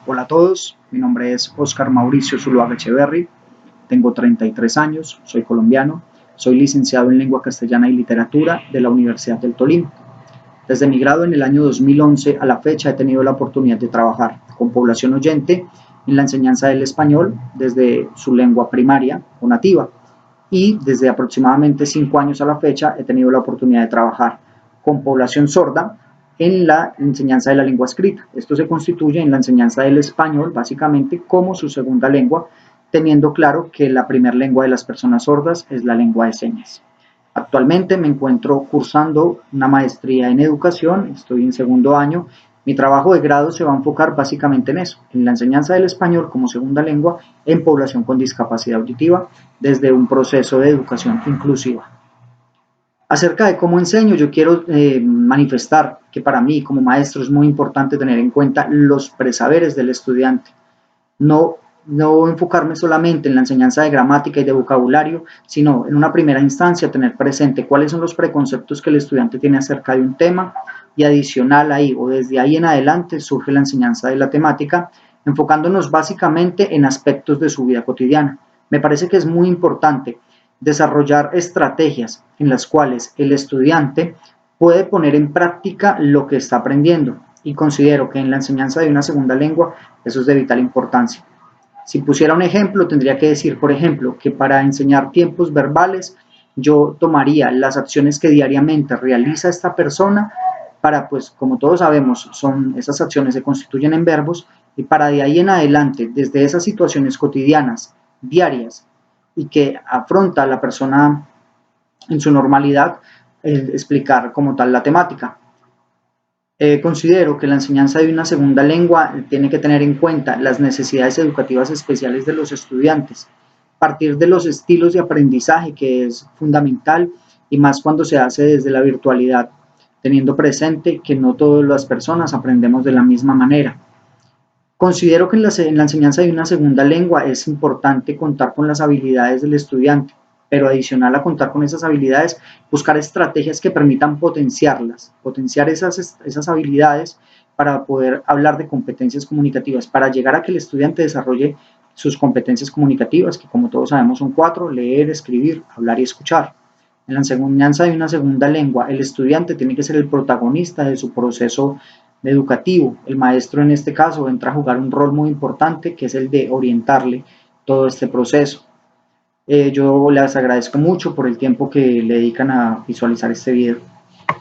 Hola a todos, mi nombre es Oscar Mauricio Zuluaga Echeverry, tengo 33 años, soy colombiano, soy licenciado en Lengua Castellana y Literatura de la Universidad del Tolima. Desde mi grado en el año 2011 a la fecha he tenido la oportunidad de trabajar con población oyente en la enseñanza del español desde su lengua primaria o nativa, y desde aproximadamente 5 años a la fecha he tenido la oportunidad de trabajar con población sorda en la enseñanza de la lengua escrita. Esto se constituye en la enseñanza del español básicamente como su segunda lengua, teniendo claro que la primera lengua de las personas sordas es la lengua de señas. Actualmente me encuentro cursando una maestría en educación, estoy en segundo año. Mi trabajo de grado se va a enfocar básicamente en eso, en la enseñanza del español como segunda lengua en población con discapacidad auditiva desde un proceso de educación inclusiva. Acerca de cómo enseño, yo quiero manifestar que para mí como maestro es muy importante tener en cuenta los presaberes del estudiante. No enfocarme solamente en la enseñanza de gramática y de vocabulario, sino en una primera instancia tener presente cuáles son los preconceptos que el estudiante tiene acerca de un tema, y adicional ahí o desde ahí en adelante surge la enseñanza de la temática, enfocándonos básicamente en aspectos de su vida cotidiana. Me parece que es muy importante desarrollar estrategias en las cuales el estudiante puede poner en práctica lo que está aprendiendo, y considero que en la enseñanza de una segunda lengua eso es de vital importancia. Si pusiera un ejemplo, tendría que decir, por ejemplo, que para enseñar tiempos verbales, yo tomaría las acciones que diariamente realiza esta persona para, pues, como todos sabemos, esas acciones se constituyen en verbos, y para de ahí en adelante, desde esas situaciones cotidianas, diarias, y que afronta la persona en su normalidad, explicar como tal la temática. Considero que la enseñanza de una segunda lengua tiene que tener en cuenta las necesidades educativas especiales de los estudiantes, partir de los estilos de aprendizaje, que es fundamental, y más cuando se hace desde la virtualidad, teniendo presente que no todas las personas aprendemos de la misma manera. Considero que en la enseñanza de una segunda lengua es importante contar con las habilidades del estudiante, pero adicional a contar con esas habilidades, buscar estrategias que permitan potenciar esas habilidades para poder hablar de competencias comunicativas, para llegar a que el estudiante desarrolle sus competencias comunicativas, que como todos sabemos son 4: leer, escribir, hablar y escuchar. En la enseñanza de una segunda lengua, el estudiante tiene que ser el protagonista de su proceso educativo. El maestro en este caso entra a jugar un rol muy importante, que es el de orientarle todo este proceso. Yo les agradezco mucho por el tiempo que le dedican a visualizar este video.